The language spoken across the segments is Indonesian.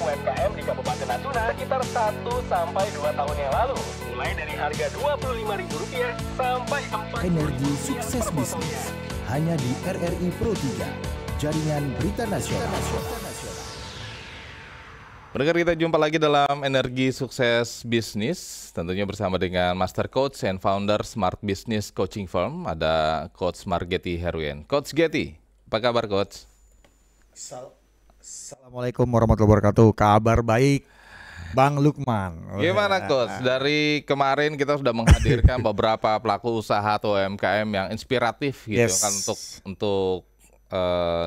UMKM di Kabupaten Natuna sekitar 1-2 tahun yang lalu. Mulai dari harga Rp25.000 sampai 4 Energi Sukses Bisnis hanya di RRI Pro 3, Jaringan Berita Nasional. Pendengar, kita jumpa lagi dalam Energi Sukses Bisnis, tentunya bersama dengan Master Coach and Founder Smart Business Coaching Firm, ada Coach Margetti Heruyen. Coach Getty, apa kabar Coach? Assalamualaikum warahmatullahi wabarakatuh. Kabar baik, Bang Lukman. Gimana Coach? Dari kemarin kita sudah menghadirkan beberapa pelaku usaha atau UMKM yang inspiratif gitu kan untuk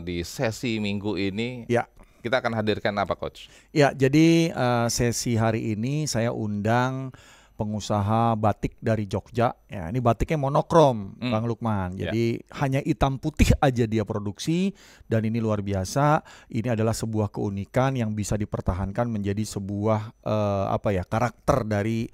di sesi minggu ini. Ya. Kita akan hadirkan apa Coach? Ya, jadi sesi hari ini saya undang pengusaha batik dari Jogja. Ya, ini batiknya monokrom, Bang Lukman. Jadi hanya hitam putih aja dia produksi, dan ini luar biasa. Ini adalah sebuah keunikan yang bisa dipertahankan menjadi sebuah karakter dari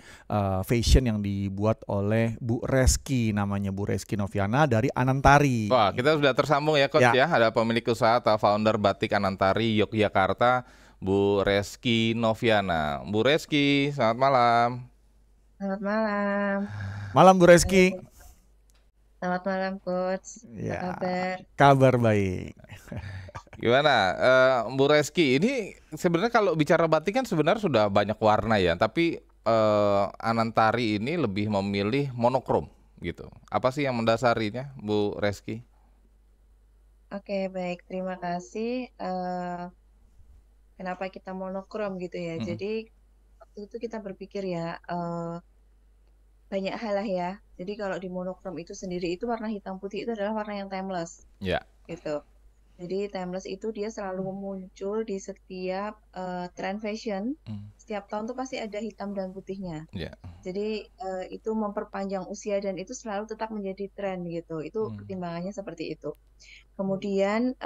fashion yang dibuat oleh Bu Reski, namanya Bu Reski Noviana dari Anantari. Wah, kita sudah tersambung ya Coach ya. Ada pemilik usaha atau founder batik Anantari Yogyakarta, Bu Reski Noviana. Bu Reski, selamat malam. Selamat malam. Malam Bu Reski. Selamat malam Coach. Ya, apa kabar? Kabar baik. Gimana Bu Reski, ini sebenarnya kalau bicara batik kan sebenarnya sudah banyak warna ya, tapi Anantari ini lebih memilih monokrom gitu. Apa sih yang mendasarinya Bu Reski? Oke, baik, terima kasih. Kenapa kita monokrom gitu ya? Jadi waktu itu kita berpikir ya, banyak hal lah ya. Jadi kalau di monokrom itu sendiri, itu warna hitam putih itu adalah warna yang timeless. Ya. Gitu. Jadi timeless itu dia selalu muncul di setiap trend fashion. Setiap tahun tuh pasti ada hitam dan putihnya. Jadi itu memperpanjang usia dan itu selalu tetap menjadi tren gitu. Itu pertimbangannya seperti itu. Kemudian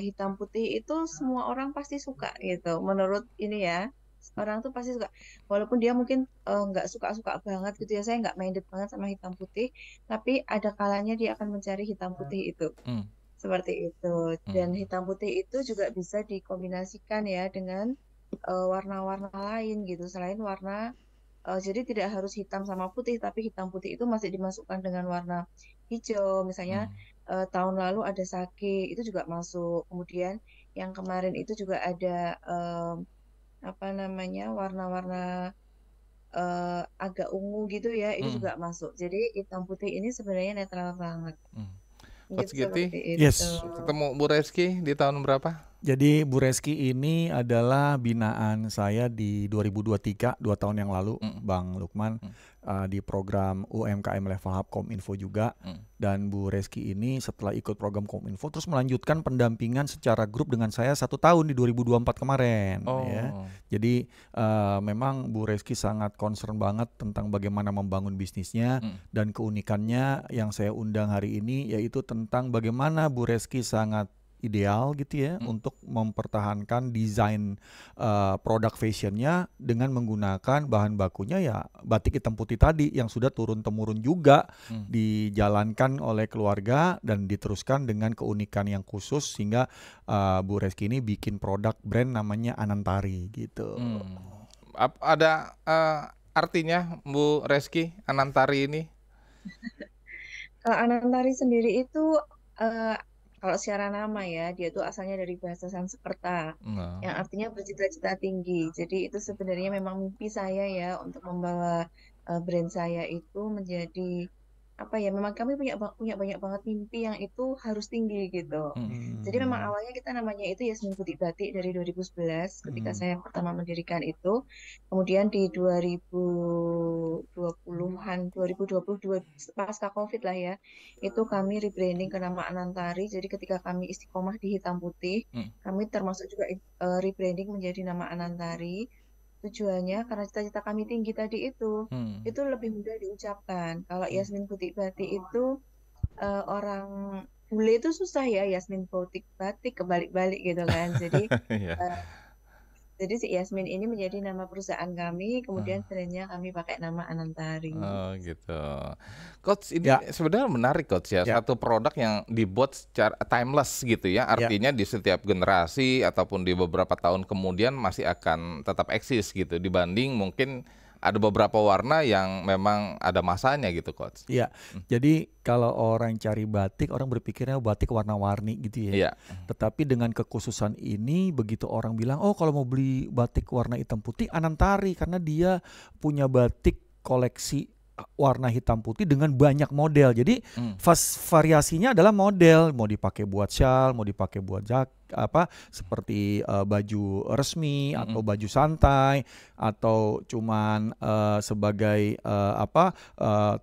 hitam putih itu semua orang pasti suka gitu. Menurut ini ya, orang tuh pasti suka. Walaupun dia mungkin nggak suka-suka banget gitu ya. Saya nggak minded banget sama hitam putih. Tapi ada kalanya dia akan mencari hitam putih itu. Seperti itu. Dan hitam putih itu juga bisa dikombinasikan ya dengan warna-warna lain gitu. Selain warna, jadi tidak harus hitam sama putih, tapi hitam putih itu masih dimasukkan dengan warna hijau. Misalnya tahun lalu ada sake, itu juga masuk. Kemudian yang kemarin itu juga ada warna-warna agak ungu gitu ya, itu juga masuk. Jadi hitam putih ini sebenarnya netral banget. Coach Getty, yes. Ketemu Bu Reski di tahun berapa? Jadi Bu Reski ini adalah binaan saya di 2023, 2 tahun yang lalu, Bang Lukman, di program UMKM Level Hub Kominfo juga. Dan Bu Reski ini setelah ikut program Kominfo terus melanjutkan pendampingan secara grup dengan saya 1 tahun di 2024 kemarin. Ya. Jadi memang Bu Reski sangat concern banget tentang bagaimana membangun bisnisnya, dan keunikannya yang saya undang hari ini yaitu tentang bagaimana Bu Reski sangat ideal gitu ya untuk mempertahankan desain produk fashionnya dengan menggunakan bahan bakunya ya batik hitam putih tadi yang sudah turun-temurun juga dijalankan oleh keluarga dan diteruskan dengan keunikan yang khusus sehingga Bu Reski ini bikin produk brand namanya Anantari gitu. Ada artinya Bu Reski Anantari ini? Kalau Anantari sendiri itu kalau secara nama ya, dia itu asalnya dari bahasa Sanskerta, yang artinya bercita-cita tinggi. Jadi itu sebenarnya memang mimpi saya ya untuk membawa brand saya itu menjadi memang kami punya banyak banget mimpi yang itu harus tinggi gitu. Jadi memang awalnya kita namanya itu Yasmin Putih Batik dari 2011 ketika saya pertama mendirikan itu. Kemudian di 2022 pasca Covid lah ya, itu kami rebranding ke nama Anantari. Jadi ketika kami istiqomah di hitam putih, kami termasuk juga rebranding menjadi nama Anantari. Tujuannya karena cita-cita kami tinggi tadi itu lebih mudah diucapkan. Kalau Yasmin Putih Batik itu orang bule itu susah ya, Yasmin Putih Batik kebalik-balik gitu kan. Jadi Jadi si Yasmin ini menjadi nama perusahaan kami, kemudian brandnya kami pakai nama Anantari. Oh gitu. Coach, ini sebenarnya menarik Coach ya. Satu produk yang dibuat secara timeless gitu ya. Artinya di setiap generasi ataupun di beberapa tahun kemudian masih akan tetap eksis gitu. Dibanding mungkin ada beberapa warna yang memang ada masanya gitu Coach. Iya, jadi kalau orang cari batik, orang berpikirnya batik warna-warni gitu ya. Tetapi dengan kekhususan ini, begitu orang bilang, oh kalau mau beli batik warna hitam putih, Anantari. Karena dia punya batik koleksi warna hitam putih dengan banyak model. Jadi variasinya adalah model, mau dipakai buat shawl, mau dipakai buat seperti baju resmi atau baju santai atau cuman sebagai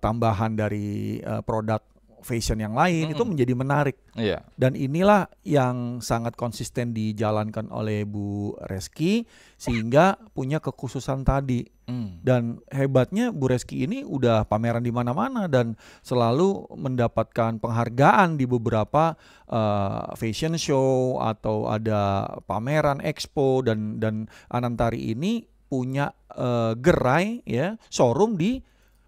tambahan dari produk fashion yang lain, itu menjadi menarik. Dan inilah yang sangat konsisten dijalankan oleh Bu Reski sehingga punya kekhususan tadi. Dan hebatnya Bu Reski ini udah pameran di mana-mana dan selalu mendapatkan penghargaan di beberapa fashion show atau ada pameran expo, dan Anantari ini punya gerai ya, showroom di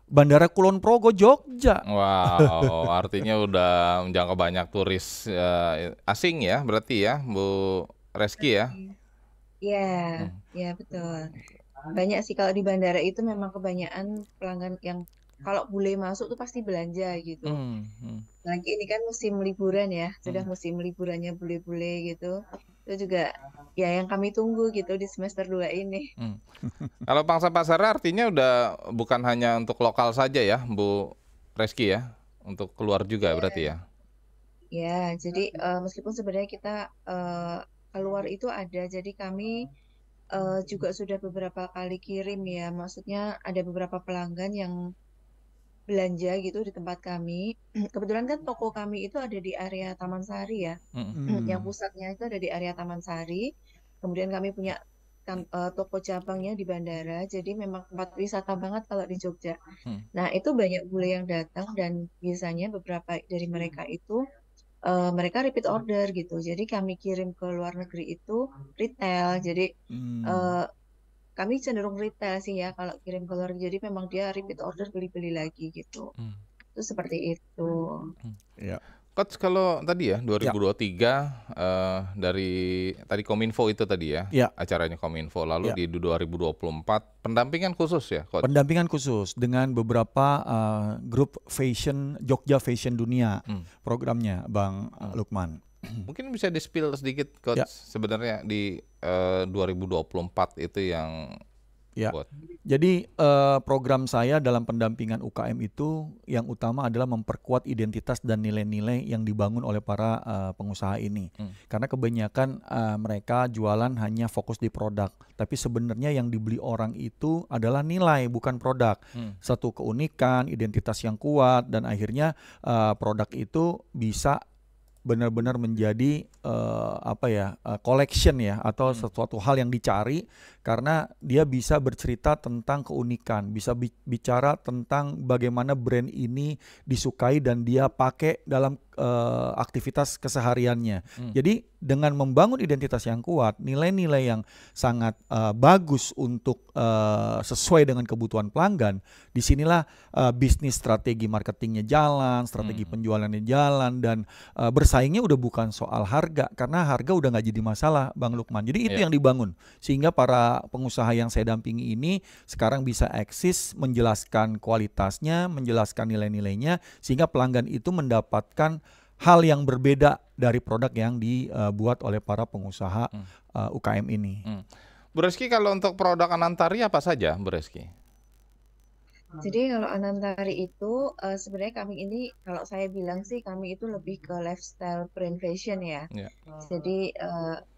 Bandara Kulon Progo, Jogja. Wow, artinya udah menjangkau banyak turis asing ya, berarti ya, Bu Reski ya? Iya, ya betul. Banyak sih kalau di bandara itu, memang kebanyakan pelanggan yang kalau bule masuk tuh pasti belanja gitu. Lagi ini kan musim liburan ya, sudah musim liburannya bule-bule gitu. Itu juga ya yang kami tunggu gitu di semester 2 ini. Kalau pangsa pasarnya artinya udah bukan hanya untuk lokal saja ya, Bu Reski ya, untuk keluar juga berarti ya? Ya, jadi meskipun sebenarnya kita keluar itu ada, jadi kami juga sudah beberapa kali kirim ya, maksudnya ada beberapa pelanggan yang belanja gitu di tempat kami. Kebetulan kan toko kami itu ada di area Taman Sari ya, yang pusatnya itu ada di area Taman Sari. Kemudian kami punya toko cabangnya di bandara, jadi memang tempat wisata banget kalau di Jogja. Nah itu banyak bule yang datang dan biasanya beberapa dari mereka itu mereka repeat order gitu. Jadi kami kirim ke luar negeri itu retail. Jadi kami cenderung retail sih ya kalau kirim ke luar. Jadi memang dia repeat order, beli-beli lagi gitu. Itu seperti itu. Coach, kalau tadi ya 2023 dari tadi Kominfo itu tadi ya, acaranya Kominfo, lalu di 2024 pendampingan khusus ya Coach? Pendampingan khusus dengan beberapa grup fashion, Jogja Fashion Dunia programnya Bang Lukman. Mungkin bisa di-spill sedikit Coach, sebenarnya di 2024 itu yang buat. Jadi program saya dalam pendampingan UKM itu yang utama adalah memperkuat identitas dan nilai-nilai yang dibangun oleh para pengusaha ini. Karena kebanyakan mereka jualan hanya fokus di produk, tapi sebenarnya yang dibeli orang itu adalah nilai, bukan produk. Satu keunikan, identitas yang kuat, dan akhirnya produk itu bisa benar-benar menjadi collection ya, atau sesuatu hal yang dicari karena dia bisa bercerita tentang keunikan, bisa bicara tentang bagaimana brand ini disukai dan dia pakai dalam aktivitas kesehariannya. Jadi dengan membangun identitas yang kuat, nilai-nilai yang sangat bagus untuk sesuai dengan kebutuhan pelanggan, disinilah bisnis strategi marketingnya jalan, strategi penjualannya jalan, dan bersaingnya udah bukan soal harga, karena harga udah nggak jadi masalah Bang Lukman. Jadi itu yang dibangun sehingga para pengusaha yang saya dampingi ini sekarang bisa eksis, menjelaskan kualitasnya, menjelaskan nilai-nilainya, sehingga pelanggan itu mendapatkan hal yang berbeda dari produk yang dibuat oleh para pengusaha UKM ini. Bu Reski, kalau untuk produk Anantari apa saja Bu Reski? Jadi kalau Anantari itu sebenarnya kami ini, kalau saya bilang sih kami itu lebih ke lifestyle brand fashion ya. Jadi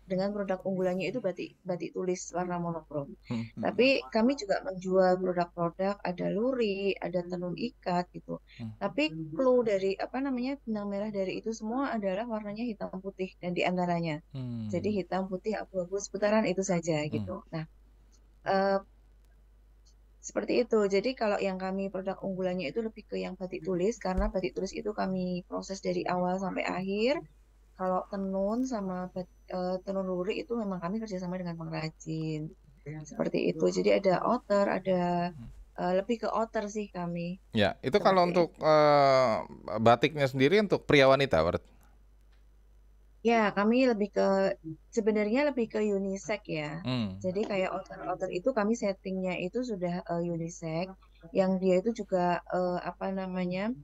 dengan produk unggulannya itu batik tulis warna monokrom. Tapi kami juga menjual produk-produk, ada luri, ada tenun ikat gitu. Tapi clue dari benang merah dari itu semua adalah warnanya hitam putih dan diantaranya. Jadi hitam putih abu-abu seputaran itu saja gitu. Nah seperti itu. Jadi kalau yang kami produk unggulannya itu lebih ke yang batik tulis, karena batik tulis itu kami proses dari awal sampai akhir. Kalau tenun sama tenun lurik itu memang kami kerjasama dengan pengrajin seperti itu. Jadi ada outer, ada lebih ke outer sih kami. Ya, itu kalau untuk batiknya sendiri untuk pria wanita, berarti? Ya, kami sebenarnya lebih ke unisex ya. Jadi kayak outer itu kami settingnya itu sudah unisex, yang dia itu juga apa namanya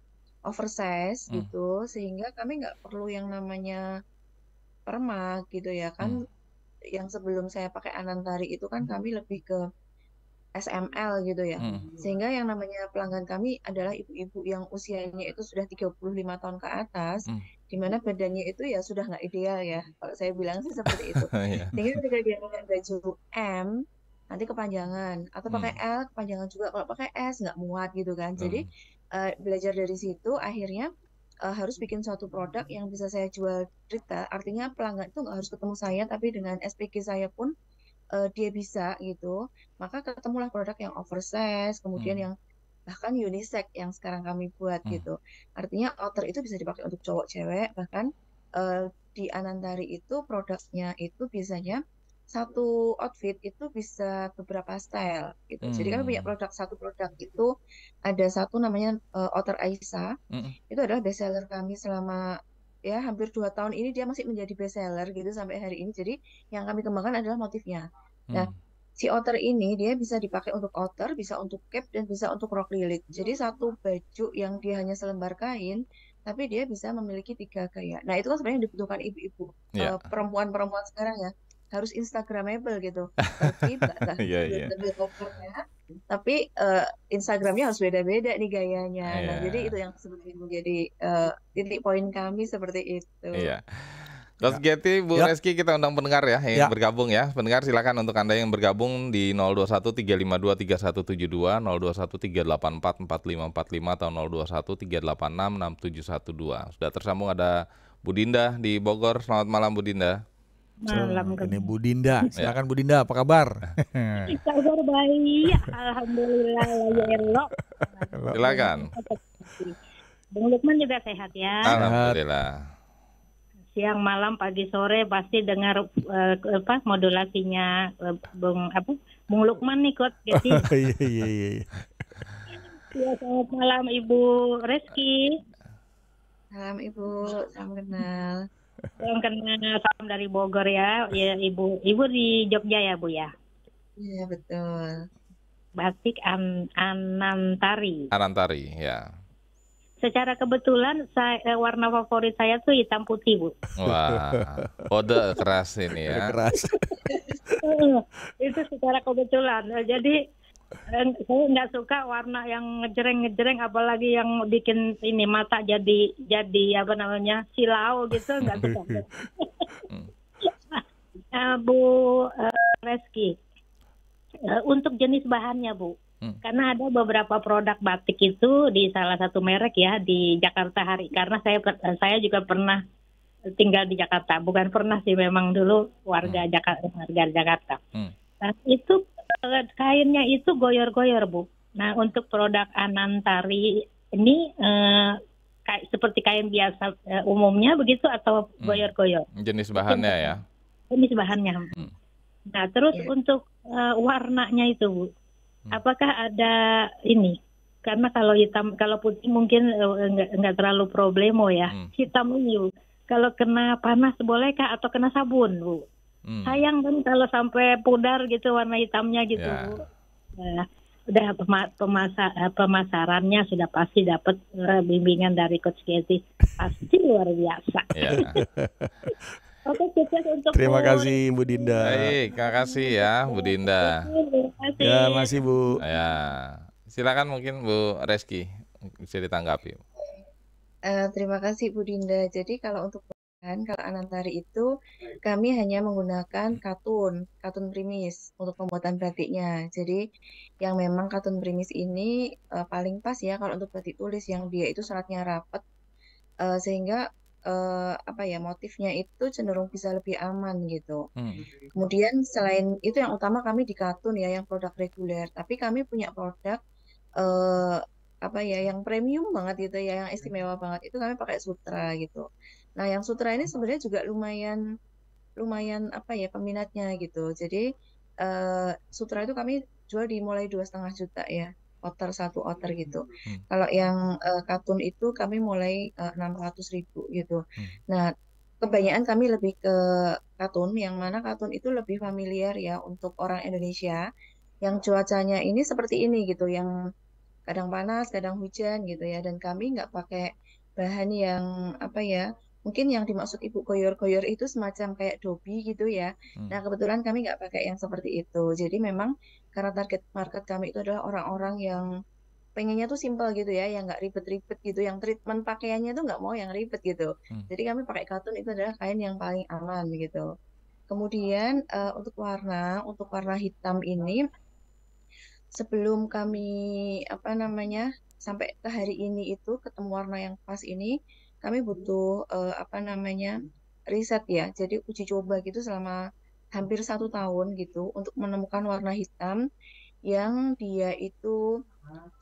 oversize gitu, sehingga kami nggak perlu yang namanya permak gitu ya kan. Yang sebelum saya pakai Anantari itu kan kami lebih ke SML gitu ya. Sehingga yang namanya pelanggan kami adalah ibu-ibu yang usianya itu sudah 35 tahun ke atas, di mana badannya itu ya sudah nggak ideal ya. Kalau saya bilang sih seperti itu. Sehingga ketika dia pakai baju M, nanti kepanjangan. Atau pakai L, kepanjangan juga. Kalau pakai S, nggak muat gitu kan. Jadi belajar dari situ, akhirnya harus bikin suatu produk yang bisa saya jual retail. Artinya pelanggan itu nggak harus ketemu saya, tapi dengan SPG saya pun dia bisa gitu, maka ketemulah produk yang oversize, kemudian yang bahkan unisex yang sekarang kami buat gitu. Artinya outer itu bisa dipakai untuk cowok cewek, bahkan di Anantari itu produknya itu biasanya satu outfit itu bisa beberapa style gitu. Jadi kami punya satu produk itu ada satu namanya outer Aisyah. Itu adalah best seller kami selama ya hampir 2 tahun ini, dia masih menjadi best seller gitu sampai hari ini. Jadi yang kami kembangkan adalah motifnya. Nah, si outer ini dia bisa dipakai untuk outer, bisa untuk cap, dan bisa untuk rok lilit. Jadi satu baju yang dia hanya selembar kain, tapi dia bisa memiliki 3 gaya. Nah, itu kan sebenarnya yang dibutuhkan ibu-ibu, perempuan-perempuan sekarang ya, harus Instagramable gitu. Tapi lebih covernya, tapi Instagramnya harus beda-beda nih gayanya. Nah, jadi itu yang sebenarnya menjadi titik poin kami seperti itu. Coach Getty, Bu Reski, kita undang pendengar ya yang bergabung ya. Pendengar silakan untuk Anda yang bergabung di 021 352 3172, 021 384 4545 atau 021 386 6712. Sudah tersambung ada Bu Dinda di Bogor. Selamat malam Bu Dinda. Malam. Ini Bu Dinda. Silakan Bu Dinda, apa kabar? Kabar baik, alhamdulillah ya Allah. Silakan. Bung Lukman juga sehat ya. Alhamdulillah. Siang, malam, pagi, sore pasti dengar modulasinya Bung Lukman nih, Coach Getty. Iya. Ya, selamat malam Ibu Reski. Salam Ibu, salam kenal. Salam kenal, salam dari Bogor ya. Ya Ibu di Jogja ya Bu ya. Iya betul. Batik Anantari. Anantari ya. Secara kebetulan warna favorit saya tuh hitam putih Bu. Wah, kode keras ini ya. Keras. Itu secara kebetulan. Jadi saya nggak suka warna yang ngejreng, apalagi yang bikin ini mata jadi apa namanya silau gitu, nggak suka. Bu Reski, untuk jenis bahannya Bu. Karena ada beberapa produk batik itu di salah satu merek ya di Jakarta karena saya juga pernah tinggal di Jakarta, bukan pernah sih, memang dulu warga Jakarta. Nah, itu kainnya itu goyor-goyor Bu. Nah, untuk produk Anantari ini seperti kain biasa umumnya begitu atau goyor-goyor? Jenis bahannya ya. Jenis bahannya. Nah, terus untuk warnanya itu Bu. Apakah ada ini? Karena kalau hitam, kalau putih mungkin nggak terlalu problemo ya. Hitam ini, kalau kena panas bolehkah atau kena sabun, Bu? Sayang kan kalau sampai pudar gitu warna hitamnya gitu, Bu. Nah, udah pemasarannya sudah pasti dapat bimbingan dari Coach Getty, pasti luar biasa. Oke, sukses untuk Terima kasih Bu Dinda. Baik, terima kasih ya Bu Dinda. Ya, masih Bu. Ya, silakan mungkin Bu Reski bisa ditanggapi. Terima kasih Bu Dinda. Jadi kalau untuk bahan, kalau Anantari itu kami hanya menggunakan katun primis untuk pembuatan batiknya. Jadi yang memang katun primis ini paling pas ya kalau untuk batik tulis yang dia itu seratnya rapat, sehingga motifnya itu cenderung bisa lebih aman gitu. Kemudian selain itu yang utama kami di katun ya, yang produk reguler. Tapi kami punya produk yang premium banget gitu ya, yang istimewa banget itu kami pakai sutra gitu. Nah, yang sutra ini sebenarnya juga lumayan lumayan apa ya peminatnya gitu. Jadi sutra itu kami jual di mulai 2,5 juta ya, satu outer gitu. Kalau yang kartun itu kami mulai 600.000 gitu. Nah, kebanyakan kami lebih ke kartun, yang mana kartun itu lebih familiar ya untuk orang Indonesia, yang cuacanya ini seperti ini gitu, yang kadang panas, kadang hujan gitu ya. Dan kami nggak pakai bahan yang apa ya, mungkin yang dimaksud Ibu koyor-koyor itu semacam kayak dobi gitu ya. Nah, kebetulan kami nggak pakai yang seperti itu. Jadi memang karena target market kami itu adalah orang-orang yang pengennya tuh simpel gitu ya, yang nggak ribet-ribet gitu, yang treatment pakaiannya tuh nggak mau yang ribet gitu. Jadi kami pakai katun itu adalah kain yang paling aman gitu. Kemudian untuk warna hitam ini, sebelum kami apa namanya sampai ke hari ini itu ketemu warna yang pas ini, kami butuh apa namanya riset ya. Jadi uji coba gitu selama hampir 1 tahun gitu untuk menemukan warna hitam yang dia itu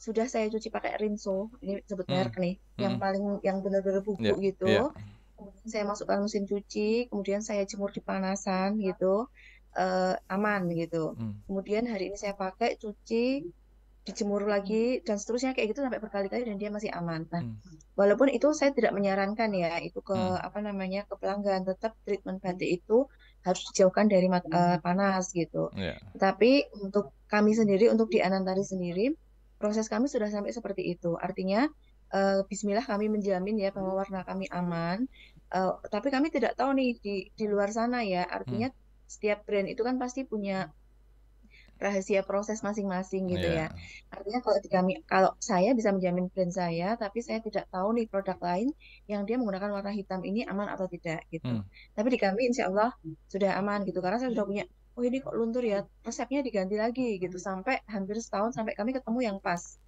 sudah saya cuci pakai rinso, ini sebut merek nih, yang benar-benar bubuk gitu. Kemudian saya masukkan mesin cuci, kemudian saya jemur di panasan gitu, aman gitu. Kemudian hari ini saya pakai, cuci, dijemur lagi dan seterusnya kayak gitu sampai berkali-kali dan dia masih aman. Nah, walaupun itu saya tidak menyarankan ya itu ke apa namanya ke pelanggan, tetap treatment batik itu harus dijauhkan dari panas gitu. Tapi untuk kami sendiri, untuk di Anantari sendiri, proses kami sudah sampai seperti itu. Artinya Bismillah kami menjamin ya bahwa warna kami aman. Tapi kami tidak tahu nih di luar sana ya. Artinya setiap brand itu kan pasti punya rahasia proses masing-masing gitu ya. Artinya kalau saya bisa menjamin brand saya, tapi saya tidak tahu nih produk lain yang dia menggunakan warna hitam ini aman atau tidak gitu. Tapi di kami insya Allah sudah aman gitu, karena saya sudah punya, oh ini kok luntur ya, resepnya diganti lagi gitu, sampai hampir setahun sampai kami ketemu yang pas.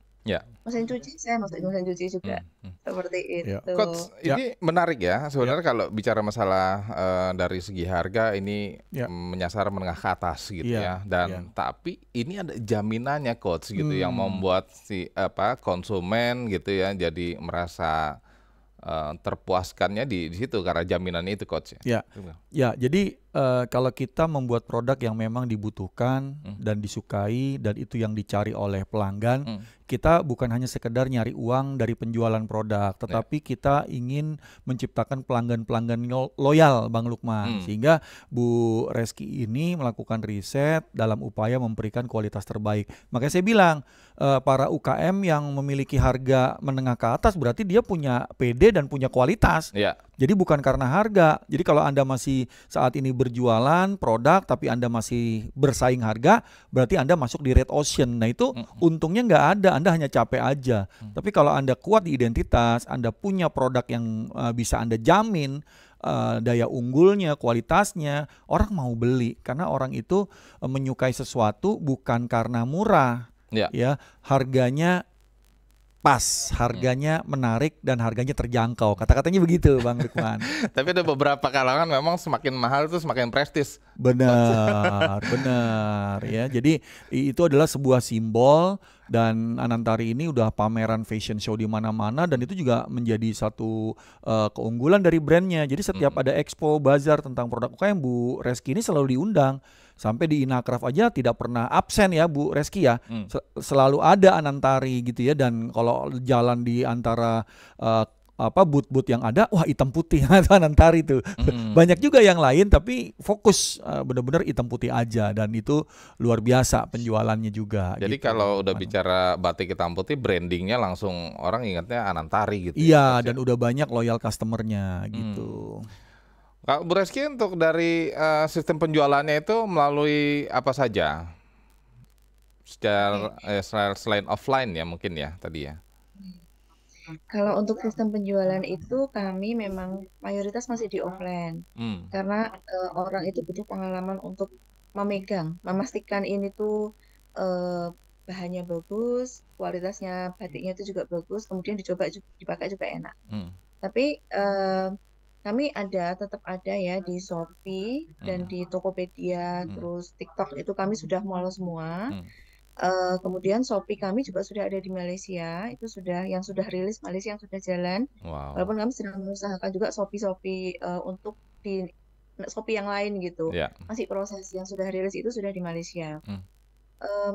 Mesin cuci, saya masukin mesin cuci juga. Seperti itu. Coach, ini menarik ya. Sebenarnya kalau bicara masalah dari segi harga ini menyasar menengah ke atas gitu ya. Dan tapi ini ada jaminannya Coach gitu yang membuat si konsumen gitu ya jadi merasa terpuaskannya di situ karena jaminannya itu Coach ya. Jadi kalau kita membuat produk yang memang dibutuhkan dan disukai dan itu yang dicari oleh pelanggan, kita bukan hanya sekedar nyari uang dari penjualan produk, tetapi kita ingin menciptakan pelanggan-pelanggan loyal, Bang Lukman. Sehingga Bu Reski ini melakukan riset dalam upaya memberikan kualitas terbaik. Makanya saya bilang para UKM yang memiliki harga menengah ke atas berarti dia punya PD dan punya kualitas. Jadi bukan karena harga. Jadi kalau Anda masih saat ini berjualan produk tapi Anda masih bersaing harga, berarti Anda masuk di red ocean. Nah itu untungnya nggak ada, Anda hanya capek aja. Tapi kalau Anda kuat di identitas, Anda punya produk yang bisa Anda jamin daya unggulnya, kualitasnya, orang mau beli. Karena orang itu menyukai sesuatu bukan karena murah, ya harganya pas, harganya menarik dan harganya terjangkau. Kata-katanya begitu Bang Lukman. Tapi ada beberapa kalangan memang semakin mahal itu semakin prestis. Benar ya. Jadi itu adalah sebuah simbol dan Anantari ini udah pameran fashion show di mana-mana dan itu juga menjadi satu keunggulan dari brandnya. Jadi setiap ada expo, bazar tentang produk UKM, Bu Reski ini selalu diundang. Sampai di Inacraft aja tidak pernah absen ya Bu Reski ya. Selalu ada Anantari gitu ya. Dan kalau jalan di antara booth-booth yang ada, wah hitam putih Anantari tuh. Banyak juga yang lain tapi fokus benar-benar hitam putih aja dan itu luar biasa penjualannya juga. Jadi gitu, kalau udah bicara batik hitam putih, brandingnya langsung orang ingatnya Anantari gitu. Iya dan udah banyak loyal customernya gitu. Kak Bu Reski, untuk dari sistem penjualannya itu melalui apa saja? Secara selain offline ya mungkin ya tadi ya. Kalau untuk sistem penjualan itu kami memang mayoritas masih di offline. Karena orang itu butuh pengalaman untuk memegang, memastikan ini tuh bahannya bagus, kualitasnya batiknya itu juga bagus, kemudian dipakai juga enak. Tapi kami tetap ada ya di Shopee dan di Tokopedia, terus TikTok itu kami sudah follow semua. Kemudian Shopee kami juga sudah ada di Malaysia, itu yang sudah rilis Malaysia yang sudah jalan. Walaupun kami sedang mengusahakan juga Shopee untuk di Shopee yang lain gitu. Ya. Masih proses, yang sudah rilis itu sudah di Malaysia.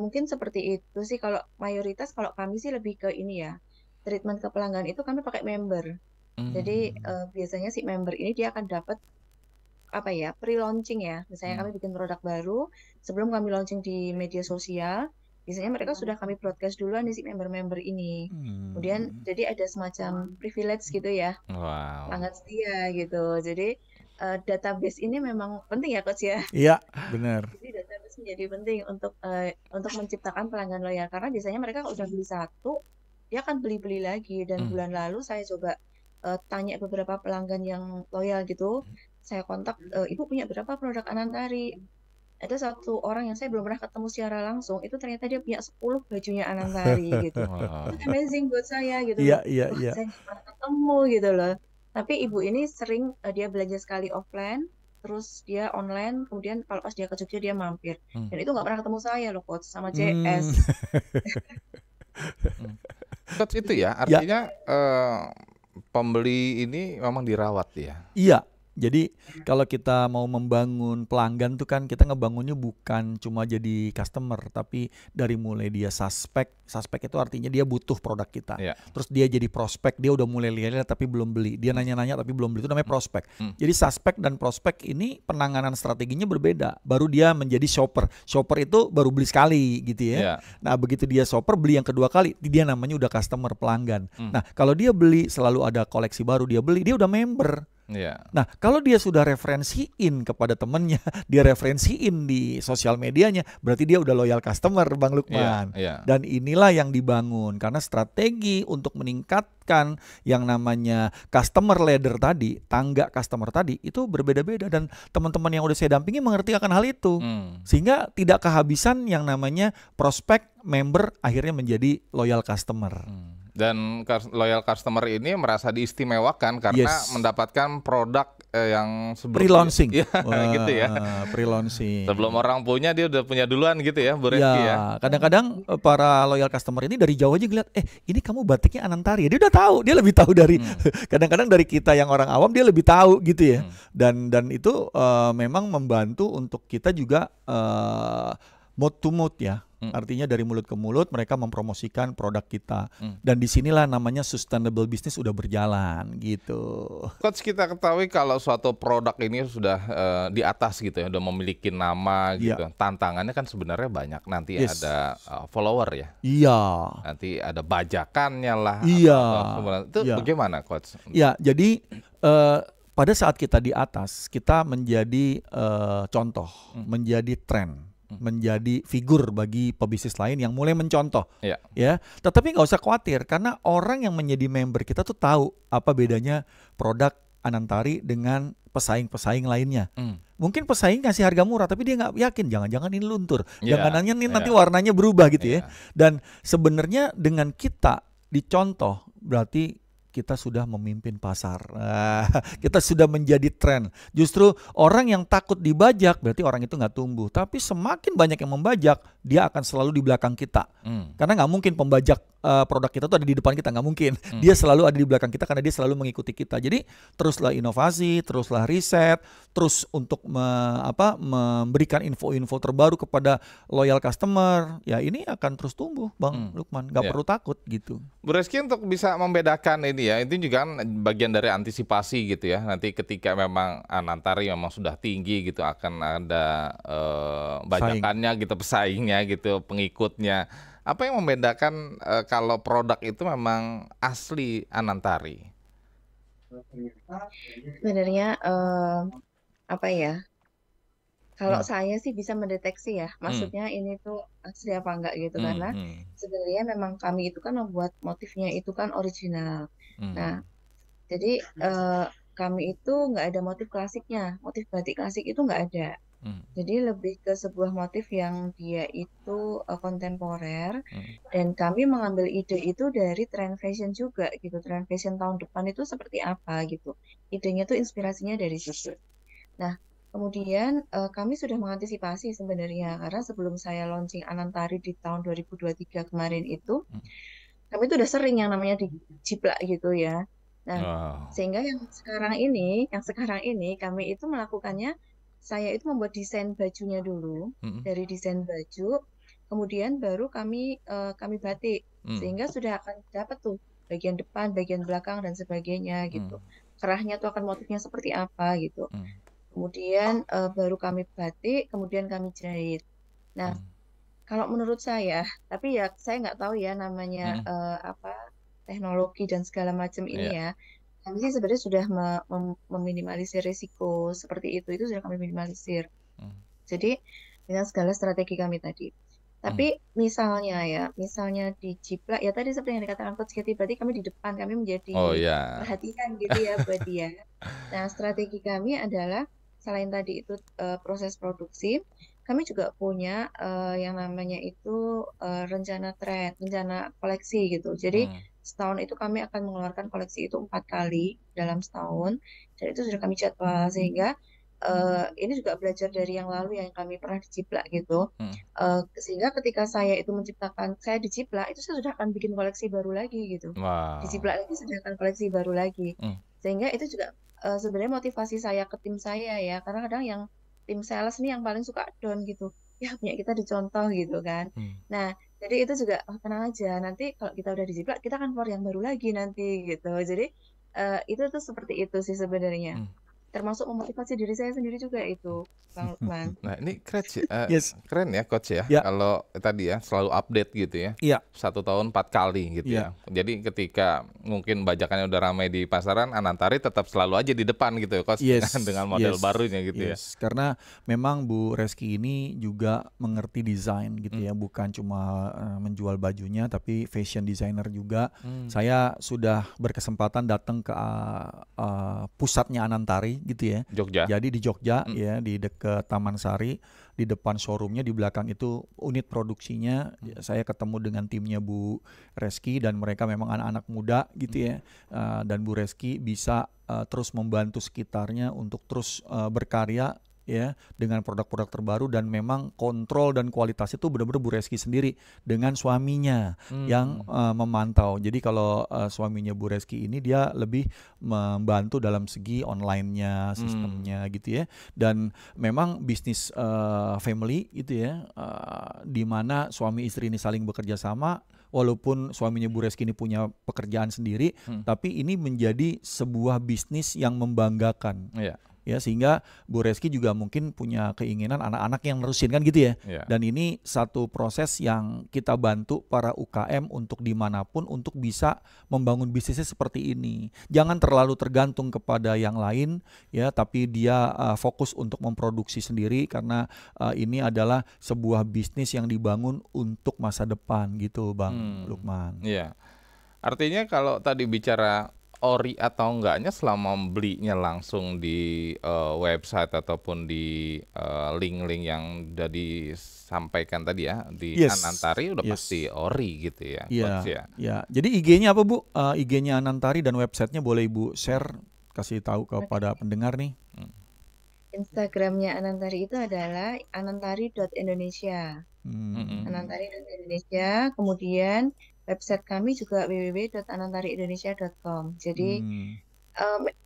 Mungkin seperti itu sih, kalau mayoritas kalau kami sih lebih ke ini ya, treatment ke pelanggan itu kami pakai member. Jadi biasanya si member ini dia akan dapat apa ya, pre-launching ya. Misalnya kami bikin produk baru, sebelum kami launching di media sosial, biasanya mereka sudah kami broadcast duluan di si member-member ini. Kemudian jadi ada semacam privilege gitu ya, Wow. pelanggan setia gitu. Jadi database ini memang penting ya Coach ya. Iya, benar. Jadi database menjadi penting untuk menciptakan pelanggan loyal, karena biasanya mereka kalau udah beli satu, dia akan beli-beli lagi. Dan bulan lalu saya coba tanya beberapa pelanggan yang loyal gitu, saya kontak, Ibu punya berapa produk Anantari? Ada satu orang yang saya belum pernah ketemu secara langsung, itu ternyata dia punya 10 bajunya Anantari gitu. Wow. Itu amazing buat saya gitu Iya, loh. iya, Wah, iya. saya nggak pernah ketemu gitu loh. Tapi ibu ini sering dia belanja sekali offline, terus dia online, kemudian kalau pas dia ke Jogja dia mampir. Dan itu nggak pernah ketemu saya loh Coach, sama CS. Coach, itu ya artinya pembeli ini memang dirawat ya? Iya. Jadi kalau kita mau membangun pelanggan tuh kan kita ngebangunnya bukan cuma jadi customer, tapi dari mulai dia suspek itu artinya dia butuh produk kita. Yeah. Terus dia jadi prospek, dia udah mulai lihat tapi belum beli. Dia nanya-nanya tapi belum beli, itu namanya prospek. Jadi suspek dan prospek ini penanganan strateginya berbeda. Baru dia menjadi shopper. Shopper itu baru beli sekali gitu ya. Yeah. Nah begitu dia shopper, beli yang kedua kali, dia namanya udah customer, pelanggan. Nah kalau dia beli selalu ada koleksi baru, dia beli, dia udah member. Yeah. Nah, kalau dia sudah referensiin kepada temennya, dia referensiin di sosial medianya, berarti dia udah loyal customer, Bang Lukman. Yeah. Dan inilah yang dibangun, karena strategi untuk meningkatkan yang namanya customer ladder tadi, tangga customer tadi, itu berbeda-beda. Dan teman-teman yang udah saya dampingi mengerti akan hal itu. Sehingga tidak kehabisan yang namanya prospek, member, akhirnya menjadi loyal customer. Dan loyal customer ini merasa diistimewakan karena mendapatkan produk yang pre-launching. Ya, gitu ya. Pre-launching. Sebelum orang punya, dia udah punya duluan gitu ya, Bu Reski ya. Kadang-kadang para loyal customer ini dari jauh aja ngeliat, ini kamu batiknya Anantari. Dia udah tahu, dia lebih tahu dari kadang-kadang dari kita yang orang awam, dia lebih tahu gitu ya. Dan itu memang membantu untuk kita juga mood to mood ya. Artinya dari mulut ke mulut mereka mempromosikan produk kita. Dan disinilah namanya sustainable business udah berjalan gitu. Coach, kita ketahui kalau suatu produk ini sudah di atas gitu ya, udah memiliki nama gitu. Tantangannya kan sebenarnya banyak. Nanti ada follower ya. Iya. Nanti ada bajakannya lah. Iya. Itu bagaimana Coach? Iya, jadi pada saat kita di atas, kita menjadi contoh, menjadi tren, menjadi figur bagi pebisnis lain yang mulai mencontoh. Ya, tetapi nggak usah khawatir karena orang yang menjadi member kita tuh tahu apa bedanya produk Anantari dengan pesaing-pesaing lainnya. Mungkin pesaing ngasih harga murah tapi dia nggak yakin, jangan-jangan ini luntur, jangan-jangan ini nanti warnanya berubah gitu ya. Dan sebenarnya dengan kita dicontoh berarti kita sudah memimpin pasar. Kita sudah menjadi tren. Justru orang yang takut dibajak berarti orang itu nggak tumbuh. Tapi semakin banyak yang membajak, dia akan selalu di belakang kita. Karena nggak mungkin pembajak produk kita tuh ada di depan kita, nggak mungkin. Dia selalu ada di belakang kita karena dia selalu mengikuti kita. Jadi teruslah inovasi, teruslah riset, terus untuk memberikan info-info terbaru kepada loyal customer. Ya ini akan terus tumbuh, Bang Lukman. Nggak perlu takut gitu. Bu Reski, untuk bisa membedakan ini ya, itu juga kan bagian dari antisipasi gitu ya. Nanti ketika memang Anantari memang sudah tinggi gitu, akan ada bajakannya gitu, pesaingnya gitu, pengikutnya. Apa yang membedakan kalau produk itu memang asli Anantari? Sebenarnya apa ya? Kalau saya sih bisa mendeteksi ya, maksudnya ini tuh asli apa enggak gitu, karena sebenarnya memang kami itu kan membuat motifnya itu kan original. Nah, jadi kami itu nggak ada motif klasiknya, motif batik klasik itu nggak ada. Jadi lebih ke sebuah motif yang dia itu kontemporer, dan kami mengambil ide itu dari tren fashion juga gitu, tren fashion tahun depan itu seperti apa gitu. Idenya tuh inspirasinya dari situ. Nah, kemudian kami sudah mengantisipasi sebenarnya, karena sebelum saya launching Anantari di tahun 2023 kemarin itu, kami itu udah sering yang namanya dijiplak gitu ya. Nah, sehingga yang sekarang ini kami itu melakukannya, saya itu membuat desain bajunya dulu, dari desain baju, kemudian baru kami batik, sehingga sudah akan dapat tuh bagian depan, bagian belakang dan sebagainya gitu. Kerahnya tuh akan motifnya seperti apa gitu. Kemudian baru kami batik, kemudian kami jahit. Nah, kalau menurut saya, tapi ya saya nggak tahu ya namanya teknologi dan segala macam ini ya. Kami sih sebenarnya sudah meminimalisir risiko seperti itu sudah kami minimalisir. Jadi dengan segala strategi kami tadi. Tapi misalnya di Jiplak ya tadi seperti yang dikatakan Coach Katy, berarti kami di depan, kami menjadi perhatian gitu ya buat dia. Nah, strategi kami adalah selain tadi itu proses produksi, kami juga punya yang namanya itu rencana koleksi gitu. Jadi setahun itu kami akan mengeluarkan koleksi itu 4 kali dalam setahun, dan itu sudah kami jadwal, sehingga ini juga belajar dari yang lalu yang kami pernah di Jiplak gitu. Sehingga ketika saya itu saya di Jiplak itu saya sudah akan bikin koleksi baru lagi gitu. Di Jiplak lagi sudah akan koleksi baru lagi. Sehingga itu juga sebenarnya motivasi saya ke tim saya ya, karena kadang yang tim sales nih yang paling suka down gitu. Ya punya kita dicontoh gitu kan. Nah, jadi itu juga tenang aja, nanti kalau kita udah di Jiplak kita akan keluar yang baru lagi nanti gitu. Jadi itu tuh seperti itu sih sebenarnya. Termasuk memotivasi diri saya sendiri juga itu, Bang Lukman. Nah ini keren ya Coach ya, kalau tadi ya selalu update gitu ya, 1 tahun 4 kali gitu ya. Jadi ketika mungkin bajakannya udah ramai di pasaran, Anantari tetap selalu aja di depan gitu ya Coach, dengan model barunya gitu ya. Karena memang Bu Reski ini juga mengerti desain gitu ya, bukan cuma menjual bajunya tapi fashion designer juga. Saya sudah berkesempatan datang ke pusatnya Anantari gitu ya. Jogja. Jadi di Jogja ya, di dekat Taman Sari, di depan showroomnya, di belakang itu unit produksinya. Saya ketemu dengan timnya Bu Reski dan mereka memang anak-anak muda gitu ya. Dan Bu Reski bisa terus membantu sekitarnya untuk terus berkarya ya dengan produk-produk terbaru, dan memang kontrol dan kualitas itu benar-benar Bu Reski sendiri dengan suaminya yang memantau. Jadi kalau suaminya Bu Reski ini dia lebih membantu dalam segi online-nya, sistemnya gitu ya. Dan memang bisnis family gitu ya, di mana suami istri ini saling bekerja sama. Walaupun suaminya Bu Reski ini punya pekerjaan sendiri, tapi ini menjadi sebuah bisnis yang membanggakan. Ya, sehingga Bu Reski juga mungkin punya keinginan anak-anak yang nerusin kan gitu ya. Dan ini satu proses yang kita bantu para UKM untuk dimanapun untuk bisa membangun bisnisnya seperti ini. Jangan terlalu tergantung kepada yang lain ya, tapi dia fokus untuk memproduksi sendiri, karena ini adalah sebuah bisnis yang dibangun untuk masa depan gitu Bang Lukman. Iya. Artinya kalau tadi bicara ori atau enggaknya, selama belinya langsung di website ataupun di link-link yang udah disampaikan tadi ya di Anantari, udah pasti ori gitu ya. Iya. Jadi IG-nya apa Bu? IG-nya Anantari dan websitenya boleh Ibu share, kasih tahu kepada pendengar nih. Instagramnya Anantari itu adalah anantari.indonesia. Anantari.indonesia. Kemudian website kami juga www.anantariindonesia.com. Jadi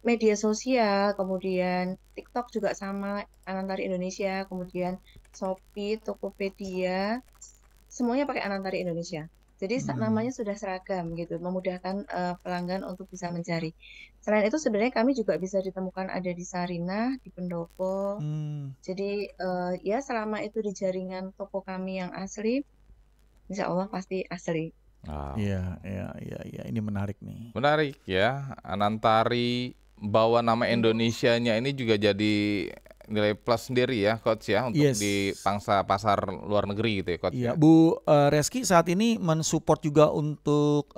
media sosial, kemudian TikTok juga sama Anantari Indonesia, kemudian Shopee, Tokopedia, semuanya pakai Anantari Indonesia. Jadi namanya sudah seragam gitu, memudahkan pelanggan untuk bisa mencari. Selain itu sebenarnya kami juga bisa ditemukan ada di Sarinah, di Pendopo. Jadi ya selama itu di jaringan toko kami yang asli, insya Allah pasti asli. Iya, ini menarik nih. Menarik ya, Anantari bawa nama Indonesianya ini juga jadi nilai plus sendiri ya Coach ya, untuk di pangsa pasar luar negeri gitu ya Coach. Iya, Bu Reski saat ini mensupport juga untuk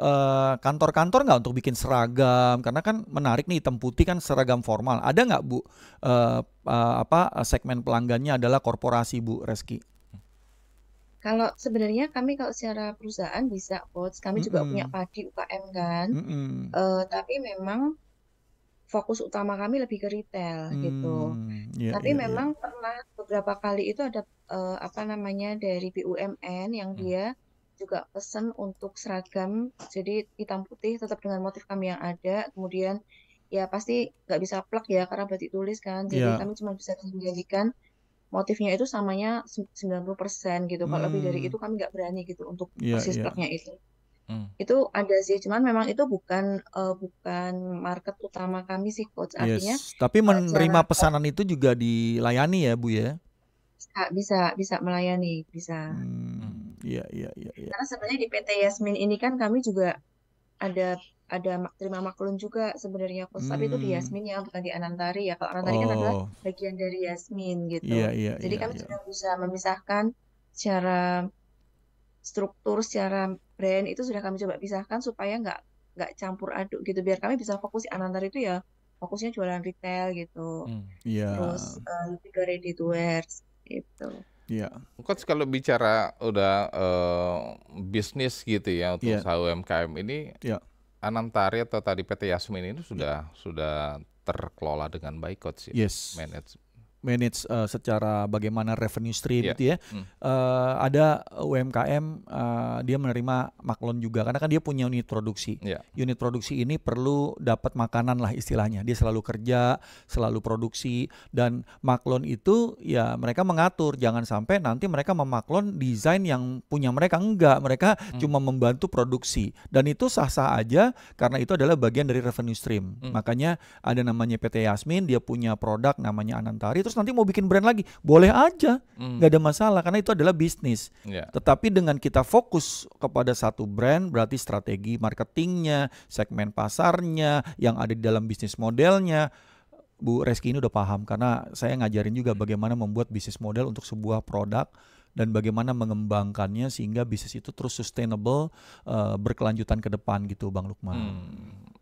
kantor-kantor nggak untuk bikin seragam, karena kan menarik nih, hitam putih kan seragam formal. Ada nggak Bu segmen pelanggannya adalah korporasi Bu Reski? Kalau sebenarnya kami kalau secara perusahaan bisa Coach, kami juga punya padi UKM kan, tapi memang fokus utama kami lebih ke retail gitu. Tapi memang pernah beberapa kali itu ada dari BUMN yang dia juga pesen untuk seragam, jadi hitam putih tetap dengan motif kami yang ada. Kemudian ya pasti nggak bisa plek ya karena batik tulis kan. Jadi Iya. kami cuma bisa menjadikan motifnya itu samanya 90% gitu. Kalau lebih dari itu kami nggak berani gitu untuk Iya, persis iya. pleknya itu. Itu ada sih, cuman memang itu bukan market utama kami sih, Coach. Artinya Yes, tapi menerima cara pesanan itu juga dilayani ya, Bu ya? bisa melayani, bisa. Iya, iya, iya, iya. Karena sebenarnya di PT Yasmin ini kan kami juga ada terima maklun juga sebenarnya, Coach. Tapi itu di Yasmin ya, bukan di Anantari ya. Kalau Anantari kan adalah Oh, bagian dari Yasmin iya, gitu. iya, Jadi iya, kami iya. sudah bisa memisahkan secara struktur, secara brand itu sudah kami coba pisahkan supaya nggak campur aduk gitu. Biar kami bisa fokus Anantari itu ya fokusnya jualan retail gitu. Iya, Terus lebih ke ready to wear gitu. iya. Coach, kalau bicara udah bisnis gitu ya untuk Iya. usaha UMKM ini, Iya. Anantari atau tadi PT Yasmin ini sudah terkelola dengan baik, Coach ya? Yes. Manage secara bagaimana revenue stream gitu ya. Ada UMKM dia menerima maklon juga karena kan dia punya unit produksi. Unit produksi ini perlu dapat makanan lah istilahnya. Dia selalu kerja, selalu produksi, dan maklon itu ya mereka mengatur jangan sampai nanti mereka memaklon desain yang punya mereka, enggak, mereka cuma membantu produksi dan itu sah-sah aja karena itu adalah bagian dari revenue stream. Makanya ada namanya PT Yasmin, dia punya produk namanya Anantari, terus nanti mau bikin brand lagi, boleh aja, nggak ada masalah karena itu adalah bisnis. Tetapi dengan kita fokus kepada satu brand, berarti strategi marketingnya, segmen pasarnya, yang ada di dalam bisnis modelnya, Bu Reski ini udah paham karena saya ngajarin juga bagaimana membuat bisnis model untuk sebuah produk dan bagaimana mengembangkannya sehingga bisnis itu terus sustainable, berkelanjutan ke depan gitu, Bang Lukman.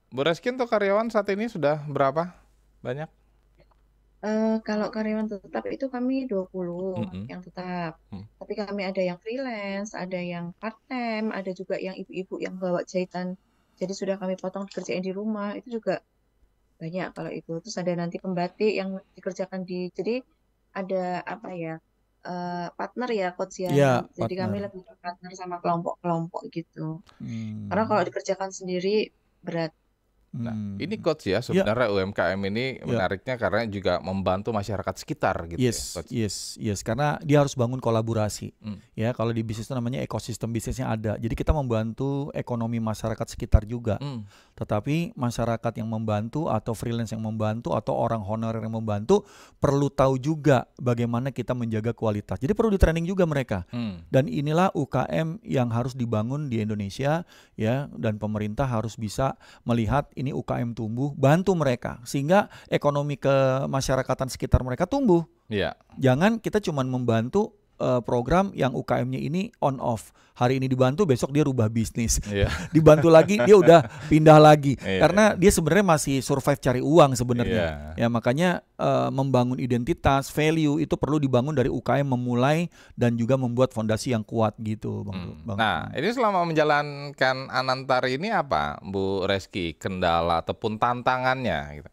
Bu Reski, untuk karyawan saat ini sudah berapa banyak? Kalau karyawan tetap itu kami 20 yang tetap. Tapi kami ada yang freelance, ada yang part-time, ada juga yang ibu-ibu yang bawa jahitan. Jadi sudah kami potong dikerjain di rumah, itu juga banyak kalau itu. Terus ada nanti pembatik yang dikerjakan jadi ada apa ya, partner ya, Coach ya. Iya, Jadi kami partner. lebih partner sama kelompok-kelompok gitu. Karena kalau dikerjakan sendiri berat. Nah, ini Coach ya, sebenarnya UMKM ini menariknya karena juga membantu masyarakat sekitar gitu ya, Coach. Yes, karena dia harus bangun kolaborasi. Ya, kalau di bisnis itu namanya ekosistem bisnisnya ada. Jadi kita membantu ekonomi masyarakat sekitar juga. Tetapi masyarakat yang membantu atau freelance yang membantu atau orang honorer yang membantu perlu tahu juga bagaimana kita menjaga kualitas. Jadi perlu di training juga mereka. Dan inilah UKM yang harus dibangun di Indonesia ya, dan pemerintah harus bisa melihat ini UKM tumbuh, bantu mereka sehingga ekonomi kemasyarakatan sekitar mereka tumbuh. Jangan kita cuma membantu program yang UKM-nya ini on off. Hari ini dibantu, besok dia rubah bisnis. Dibantu lagi, dia udah pindah lagi. Karena dia sebenarnya masih survive cari uang sebenarnya. Ya makanya membangun identitas, value itu perlu dibangun dari UKM memulai dan juga membuat fondasi yang kuat gitu, Bang. Nah, ini selama menjalankan Anantari ini apa, Bu Reski, kendala ataupun tantangannya gitu?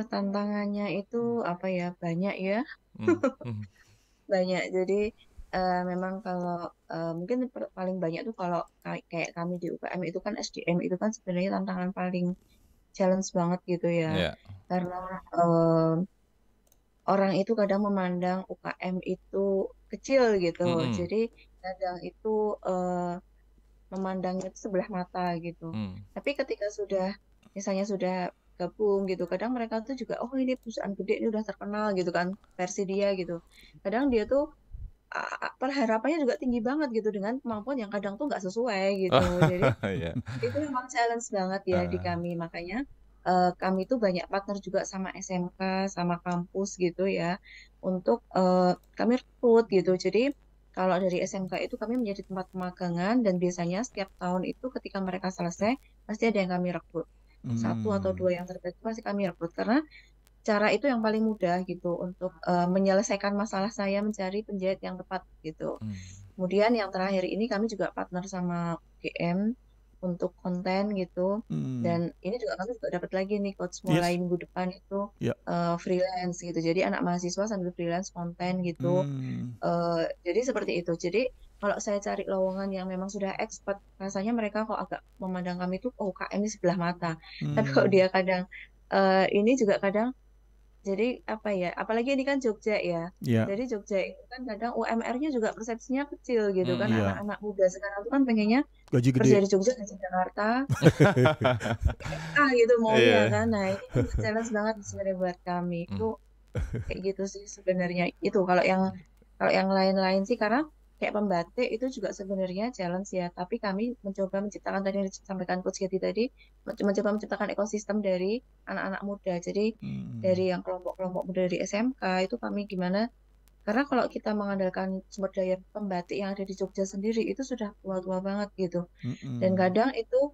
Tantangannya itu apa ya, banyak ya. Banyak. Jadi memang kalau mungkin paling banyak tuh kalau kayak kami di UKM itu kan SDM itu kan sebenarnya tantangan paling challenge banget gitu ya. Karena orang itu kadang memandang UKM itu kecil gitu. Jadi kadang itu memandangnya itu sebelah mata gitu. Tapi ketika misalnya sudah gabung gitu, kadang mereka tuh juga, oh ini perusahaan gede, ini udah terkenal gitu kan, versi dia gitu. Kadang dia tuh harapannya juga tinggi banget gitu dengan kemampuan yang kadang tuh nggak sesuai gitu. Jadi itu memang challenge banget ya di kami. Makanya kami tuh banyak partner juga sama SMK, sama kampus gitu ya, untuk kami rekrut gitu. Jadi kalau dari SMK itu kami menjadi tempat pemagangan dan biasanya setiap tahun itu ketika mereka selesai pasti ada yang kami rekrut. 1 atau 2 yang terbaik pasti kami rekrut karena cara itu yang paling mudah gitu untuk menyelesaikan masalah saya mencari penjahit yang tepat gitu. Kemudian yang terakhir ini kami juga partner sama UGM untuk konten gitu. Dan ini juga kami juga dapat lagi nih Coach mulai minggu depan itu freelance gitu. Jadi anak mahasiswa sambil freelance konten gitu. Jadi seperti itu. Jadi kalau saya cari lowongan yang memang sudah expert, rasanya mereka kok agak memandang kami itu UKM ini sebelah mata. Tapi kalau dia kadang ini juga kadang jadi apa ya, apalagi ini kan Jogja ya. Jadi Jogja itu kan kadang UMR-nya juga persepsinya kecil gitu kan. Anak-anak muda sekarang itu kan pengennya gaji kerja gede di Jogja, gaji Jakarta. gitu maunya kan. Nah, ini challenge banget sebenarnya buat kami. Itu kayak gitu sih sebenarnya. Itu kalau yang lain-lain sih karena kayak pembatik itu juga sebenarnya challenge ya, tapi kami mencoba menciptakan tadi yang disampaikan Coach Getty tadi, mencoba menciptakan ekosistem dari anak-anak muda. Jadi dari yang kelompok-kelompok muda dari SMK itu kami gimana, karena kalau kita mengandalkan sumber daya pembatik yang ada di Jogja sendiri itu sudah tua-tua banget gitu. Dan kadang itu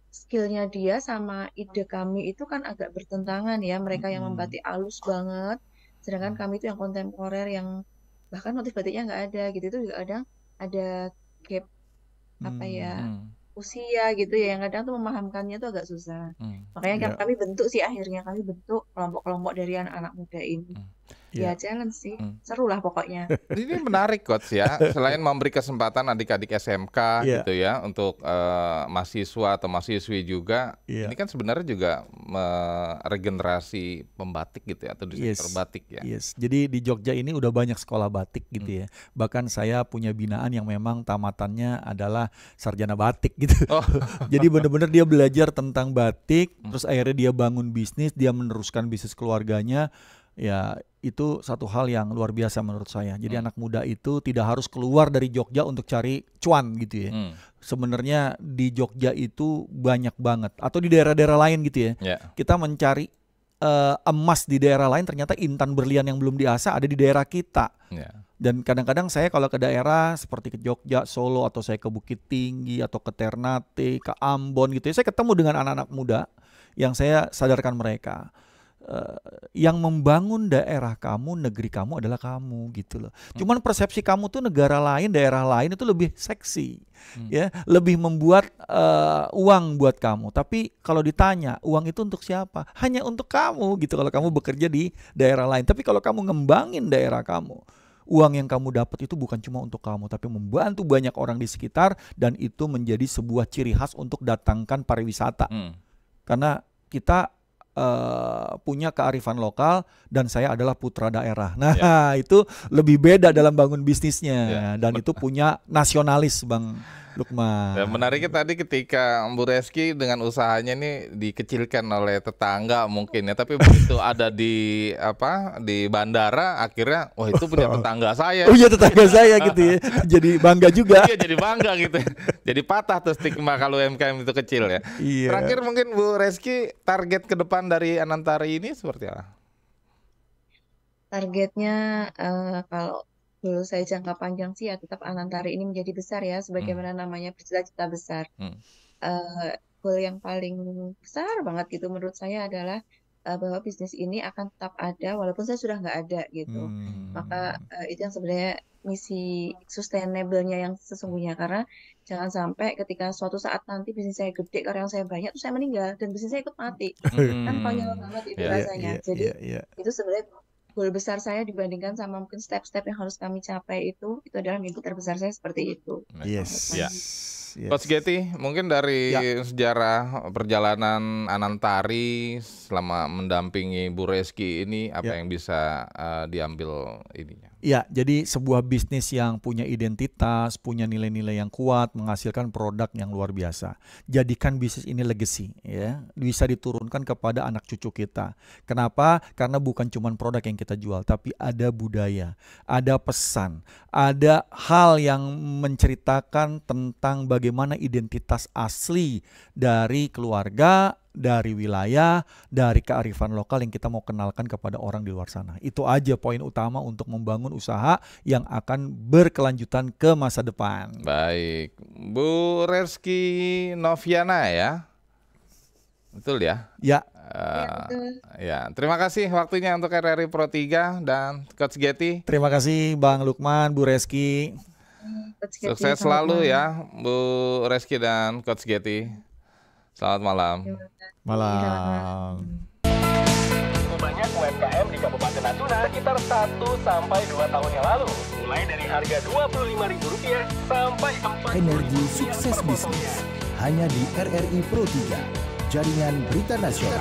skillnya dia sama ide kami itu kan agak bertentangan ya, mereka yang membatik halus banget, sedangkan kami itu yang kontemporer yang bahkan motif batiknya nggak ada gitu, itu juga kadang ada gap apa ya usia gitu ya, yang kadang tuh memahamkannya tuh agak susah. Makanya kami bentuk sih, akhirnya kami bentuk kelompok-kelompok dari anak-anak muda ini. Ya challenge sih, seru lah pokoknya. Ini menarik Coach ya, selain memberi kesempatan adik-adik SMK gitu ya untuk mahasiswa atau mahasiswi juga, ini kan sebenarnya juga regenerasi pembatik gitu ya, atau di sektor batik ya. Jadi di Jogja ini udah banyak sekolah batik gitu ya. Bahkan saya punya binaan yang memang tamatannya adalah sarjana batik gitu. Jadi benar-benar dia belajar tentang batik, terus akhirnya dia bangun bisnis, dia meneruskan bisnis keluarganya. Ya itu satu hal yang luar biasa menurut saya. Jadi anak muda itu tidak harus keluar dari Jogja untuk cari cuan gitu ya. Sebenarnya di Jogja itu banyak banget, atau di daerah-daerah lain gitu ya. Kita mencari emas di daerah lain, ternyata intan berlian yang belum diasah ada di daerah kita. Dan kadang-kadang saya kalau ke daerah seperti ke Jogja, Solo, atau saya ke Bukit Tinggi atau ke Ternate, ke Ambon gitu ya, saya ketemu dengan anak-anak muda yang saya sadarkan mereka. Yang membangun daerah kamu, negeri kamu adalah kamu gitu loh. Cuman persepsi kamu tuh negara lain, daerah lain itu lebih seksi, ya, lebih membuat uang buat kamu. Tapi kalau ditanya uang itu untuk siapa? Hanya untuk kamu gitu. Kalau kamu bekerja di daerah lain. Tapi kalau kamu ngembangin daerah kamu, uang yang kamu dapat itu bukan cuma untuk kamu, tapi membantu banyak orang di sekitar, dan itu menjadi sebuah ciri khas untuk datangkan pariwisata. Karena kita punya kearifan lokal, dan saya adalah putra daerah. Nah itu lebih beda dalam bangun bisnisnya, dan itu punya nasionalis Bang Lukman. Dan menariknya tadi ketika Bu Reski dengan usahanya ini dikecilkan oleh tetangga mungkin ya, tapi begitu ada di bandara akhirnya itu punya tetangga saya. Oh iya, tetangga saya gitu ya. Jadi bangga juga. Iya, jadi bangga gitu. Jadi patah tuh stigma kalau UMKM itu kecil ya. Terakhir mungkin Bu Reski, target ke depan dari Anantari ini seperti apa? Targetnya kalau dulu saya jangka panjang sih ya tetap Anantari ini menjadi besar ya, sebagaimana namanya bercita-cita besar. Goal yang paling besar banget gitu menurut saya adalah bahwa bisnis ini akan tetap ada walaupun saya sudah nggak ada gitu. Maka itu yang sebenarnya misi sustainable-nya yang sesungguhnya, karena jangan sampai ketika suatu saat nanti bisnis saya gede, karyawan saya banyak, terus saya meninggal dan bisnis saya ikut mati. Kan konyol banget itu rasanya. Jadi itu sebenarnya goal besar saya dibandingkan sama mungkin step-step yang harus kami capai, itu adalah mimpi terbesar saya seperti itu. Coach Getty, mungkin dari sejarah perjalanan Anantari selama mendampingi Bu Reski ini, apa yang bisa diambil ininya? Ya, jadi sebuah bisnis yang punya identitas, punya nilai-nilai yang kuat, menghasilkan produk yang luar biasa. Jadikan bisnis ini legacy, ya, bisa diturunkan kepada anak cucu kita. Kenapa? Karena bukan cuma produk yang kita jual, tapi ada budaya, ada pesan, ada hal yang menceritakan tentang bagaimana identitas asli dari keluarga, dari wilayah, dari kearifan lokal yang kita mau kenalkan kepada orang di luar sana. Itu aja poin utama untuk membangun usaha yang akan berkelanjutan ke masa depan. Baik, Bu Reski Noviana ya, betul ya? Ya. Ya, terima kasih waktunya untuk RRI Pro 3 dan Coach Getty. Terima kasih Bang Lukman, Bu Reski. Sukses selalu ya Bu Reski dan Coach Getty. Selamat malam. Malam. terbanyak UMKM di Kabupaten Natuna sekitar 1-2 tahun yang lalu. Mulai dari harga Rp25.000 sampai 4. Energi sukses bisnis hanya di RRI Pro 3, jaringan berita nasional.